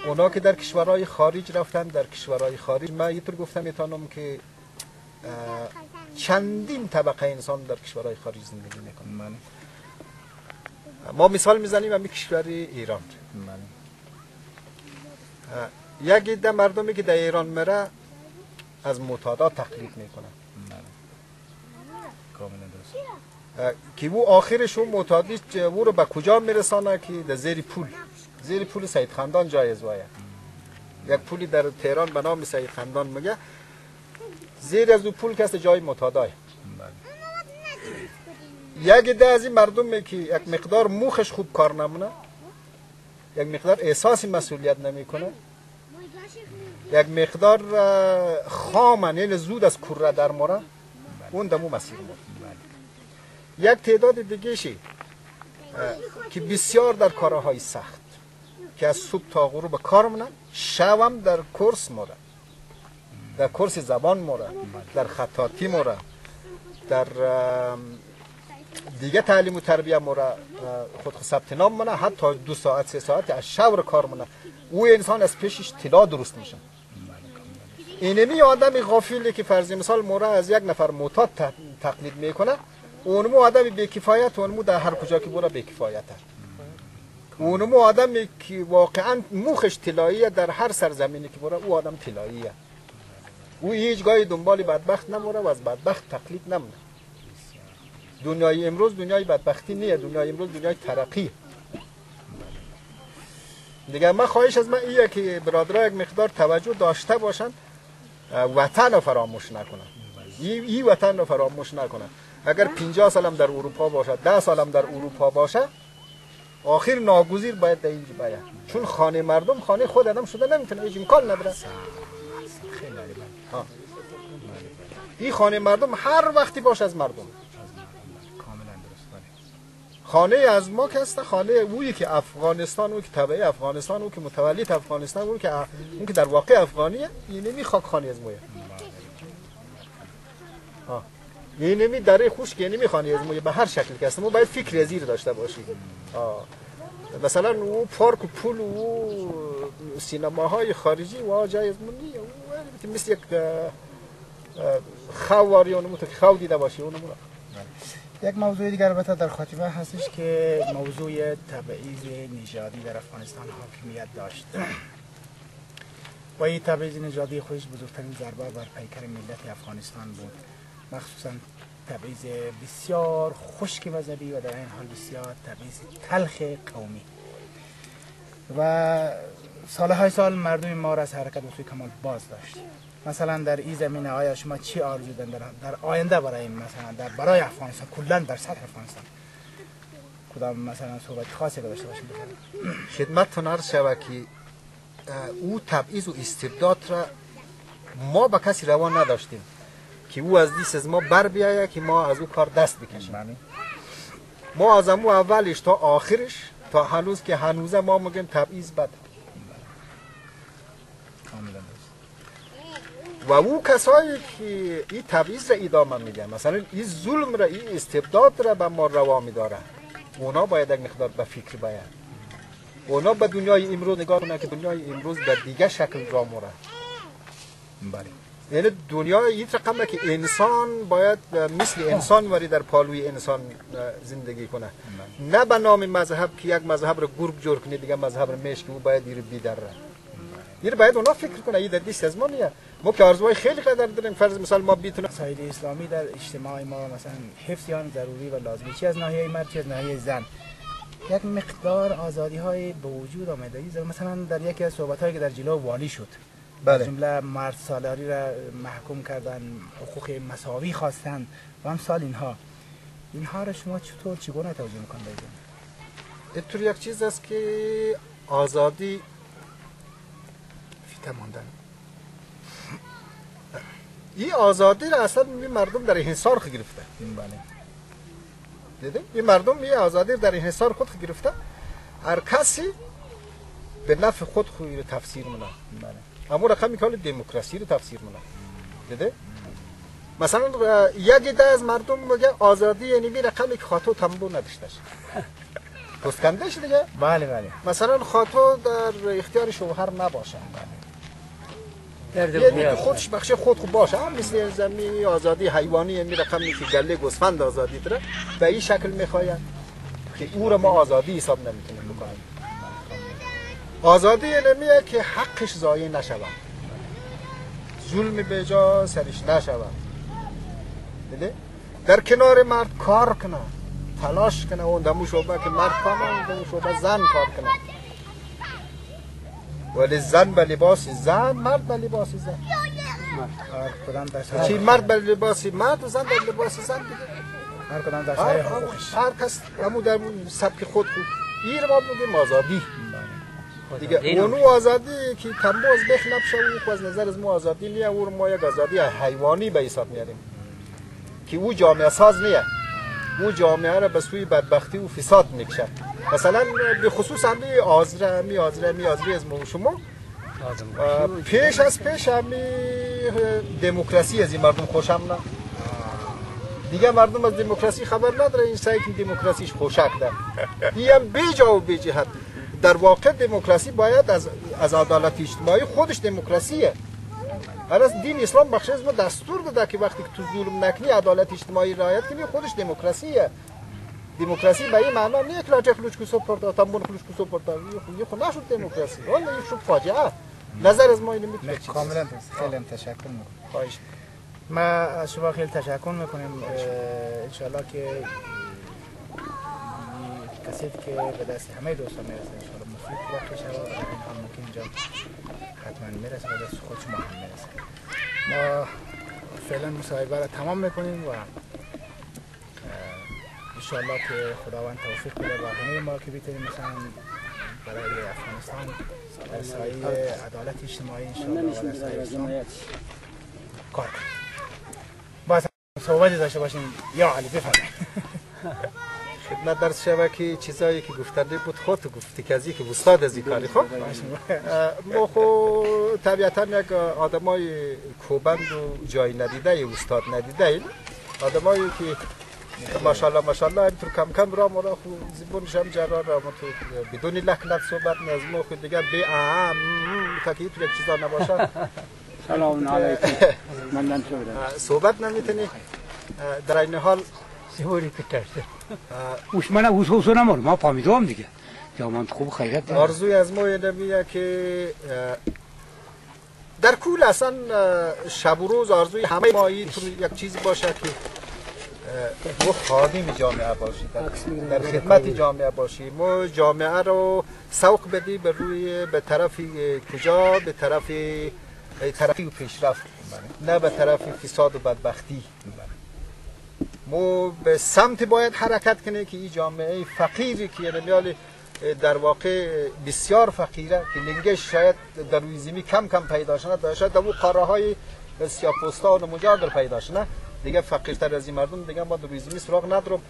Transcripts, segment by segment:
اونا که در کشورهای خارج رفتن، در کشورهای خارج من اینطور گفتم میتونم که چندین طبقه انسان در کشورهای خارج زندگی میکنن. ما مثال میزنیم همین کشور ایران. یک عده مردمی که در ایران میره از معتادات تقلید میکنن که او آخرش اون معتادی او رو به کجا میرسانه که در زیر پول سید خندان جایز وایه. یک پولی در تهران به نام سید خندان میگه، زیر از او پول کسی جای معتادای. یک عده از این مردم که یک مقدار موخش خوب کار نمونه، یک مقدار احساس مسئولیت نمیکنه، یک مقدار خامن یعنی زود از کره در موره، اون دمو مسیر موره. یک تعداد دیگه شی که بسیار در کارهای سخت که از صبح تا غروب کار مونن، شبم در کورس موره، در کورس زبان موره، در خطاطی موره، در دیگه تعلیم و تربیه موره خود ثبت نام مونه، حتی 2 ساعت 3 ساعت از شب کار مونه. او انسان از پیشش طلا درست میشه. اینمی آدم غافلی که فرض مثال موره از یک نفر معتاد تقلید میکنه، اونمو آدم بی‌کفایت، اونمو در هر کجا که بره بی‌کفایته. اونمو آدمی که واقعا موخش طلاییه، در هر سرزمینی که بره او آدم طلاییه. او هیچ گاهی دنبال بدبخت نموره و از بدبخت تقلید نمونه. دنیای امروز دنیای بدبختی نیه، دنیای امروز دنیای ترقی. دیگه من خواهش از من ایه که برادرها یک مقدار توجه داشته باشن، وطن رو فراموش نکنن. این وطن رو فراموش نکنن. اگر 50 سالم در اروپا باشه، 10 سالم در اروپا باشه، آخر ناگزیر باید در اینجا باید، چون خانه مردم خانه خود آدم شده نمیتونه، هیچ امکان نداره. این خانه مردم هر وقتی باشه از مردم. خانه از ما که هست، خانه اویی که افغانستان، اویی که تبعی افغانستان، اویی که متولد افغانستان، اویی که در واقع افغانیه، این نمی خاک خانه از مایه. این نمی دره خوش که نمی خانه از مایه به هر شکل که هست. ما باید فکر زیر داشته باشیم. مثلا او پارک و پول و سینماهای خارجی و جای از من نیه، مثل یک خواری اونمو تو خو دیده باشی اونمو. یک موضوع دیگر البته در خاتمه هستش که موضوع تبعیض نژادی در افغانستان حاکمیت داشت. و این تبعیض نژادی خودش بزرگترین ضربه بر پیکر ملت افغانستان بود، مخصوصا تبعیض بسیار خشک مذهبی و در این حال بسیار تبعیض تلخ قومی. و سالهای سال مردم ما را از حرکت به سوی کمال باز داشت. مثلا در این زمینه آیا شما چی آرزو دارید در آینده برای مثلا برای افغانستان کلا در سطح افغانستان کدام مثلا صحبت خاصی داشته باشید؟ خدمتتون عرض شود که او تبعیض و استبداد را ما به کسی روا نداشتیم که او از دیس از ما بر بیایه که ما از او کار دست بکشیم. ما از امو اولش تا آخرش تا هنوز که هنوزه ما میگیم تبعیض بد. و او کسایی که این تبعیض را ادامه میدن، مثلا این ظلم را، این استبداد را به ما روا میداره، اونا باید یک مقدار به فکر باید. اونا به دنیای امروز نگاه کنن که دنیای امروز در دیگه شکل را موره. بله. یعنی دنیای این رقمه که انسان باید مثل انسان وری در پالوی انسان زندگی کنه. نه به نام مذهب که یک مذهب رو گروه جور کنه دیگه مذهب رو میش که او باید این رو بیدره. این باید اونا فکر کنه. این در دیست از ما نیه. ما که آرزوهای خیلی قدر داریم. فرض مثال ما بیتونه مسائل اسلامی در اجتماع ما مثلا حفظ آن ضروری و لازمی، چه از ناحیه مرد چه از ناحیه زن. یک مقدار آزادی های به وجود آمده. مثلا در یکی از صحبت هایی که در جلو والی شد، بله، جمله مرد سالاری را محکوم کردن، حقوق مساوی خواستن و امثال اینها را شما چگونه توجیه میکنید؟ اینطور یک چیز است که آزادی فیته ماندن. این آزادی را اصلا مردم در انحصار خود گرفته. بله. دیدین؟ این مردم این آزادی در انحصار خود گرفته. هر کسی به نفع خود رو تفسیر منه. بله. اما رقمی که دموکراسی رو تفسیر منه. دیده؟ مثلا یک عده از مردم میگه آزادی یعنی می رقمی که خاطر تنبو نداشته. پستکندهش دیگه. بله بله. مثلا خاطر در اختیار شوهر نباشه، یه خودش بخش خود خوب باشه، هم مثل زمین آزادی حیوانی می رقمی که گله گوسفند آزادی داره به این شکل میخواید که او را ما آزادی حساب نمیتونیم بکنیم. آزادی نمیه که حقش ضایع نشود، ظلم به جا سرش نشود، در کنار مرد کار کنه، تلاش کنه، اون دمو شعبه که مرد کنه، اون دمو شعبه زن کار کنه. ولی زن به لباس زن، مرد به لباس زن. چی مرد به لباس مرد و زن به لباس زن دیگه. هر کدام در سایه خودش. هر کس همون در سبک خود خود. این ما بگیم آزادی. دیگه اونو آزادی که تنباز بخلب شد و از نظر از ما آزادی نیه، او ما یک آزادی حیوانی به حساب میاریم که او جامعه ساز نیه، او جامعه را به سوی بدبختی و فساد میکشه. مثلا به خصوص همی آزره از ما شما پیش از پیش همی دموکراسی از این مردم خوشم نه دیگه. مردم از دموکراسی خبر نداره، این سعی که دموکراسیش خوشک ده این هم بی جا و بی جهت. در واقع دموکراسی باید از عدالت اجتماعی خودش دموکراسیه. هر از دین اسلام بخش از ما دستور داده که وقتی که تو ظلم نکنی عدالت اجتماعی رعایت کنی، خودش دموکراسیه. دموکراسی به این معنا نیست که لاجه خلوچ کو سپورتا تامون خلوچ کو سپورتا یه خود نشد دموکراسی، اون یه شو فاجعه. نظر از ما اینو میتونه کاملا خیلی تشکر میکنم. خواهش ما از شما خیلی تشکر میکنیم. ان شاء الله که کسی که به دست همه دوستان میرسه ان شاء الله مفید واقع شود و این هم که اینجا حتما میرسه و دست خود شما هم میرسه. ما فعلا مصاحبه را تمام میکنیم و انشاءالله که خداوند توفیق بده و همه ما که بیتونیم مثلا برای افغانستان در سایه عدالت اجتماعی انشاءالله و در سایه اسلام کار کنیم. باز صحبتی داشته باشیم. یا علی بفرمایید. خدمت درس شبکه چیزایی که گفتنده بود خود گفتی که از که استاد از این کاری. خب ما خو طبیعتا یک آدمای کوبند و جای ندیده استاد ندیده، آدمایی که ماشاءالله اینطور کم کم را مرا خو زبونش هم جرار را تو بدون لکنت صحبت نظم خود دیگه به تا که یک چیزا نباشه سلام علیکم من صحبت نمیتونی. در این حال سواری کترسه اوش من اوسو نمار ما فهمیدم دیگه جامعه خوب خیرت داره. آرزوی از ما اینه که در کل اصلا شب و روز آرزوی همه ما یک چیزی باشه که ما خادم جامعه باشیم، در خدمت جامعه باشیم، ما جامعه رو سوق بدی به طرف کجا؟ به طرفی پیشرفت، نه به طرف فساد و بدبختی. ما به سمت باید حرکت کنیم که این جامعه فقیری که یعنی در واقع بسیار فقیره که لنگش شاید در روی زمین کم پیدا شده، داشته در اون قاره های سیاه‌پوستان و مجاور پیدا شده دیگه فقیرتر از این مردم دیگه ما در روی زمین سراغ ندارم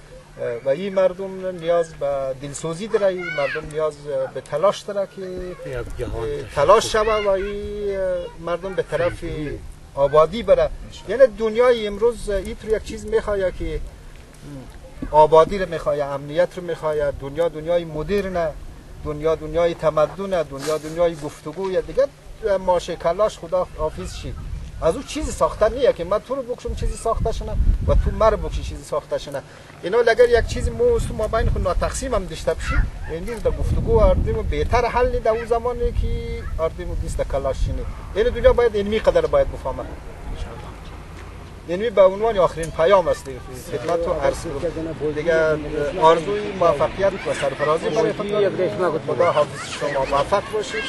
و این مردم نیاز به دلسوزی داره، این مردم نیاز به تلاش داره که تلاش شوه و این مردم به طرف آبادی بره. یعنی دنیای امروز اینطور یک چیز میخواد که آبادی رو میخواد، امنیت رو میخواد، دنیای مدرن، دنیای تمدن، دنیای گفتگو دیگه ماشه کلاش خدا حافظ شی. از اون چیزی ساخته نیه که من تو رو بکشم چیزی ساخته شنه و تو مرا بکشی چیزی ساخته شنه. اینا اگر یک چیزی ما بین خود ناتقسیم هم داشته باشی این در گفتگو اردیم بهتر حل در اون زمانی که اردیم دیست کلاش شینی. این دنیا باید اینمی قدر باید بفهمه. اینمی به عنوان آخرین پیام است خدمت تو عرض کنم دیگه. آرزوی موفقیت و سرفرازی برای خدا حافظ شما موفق باشید.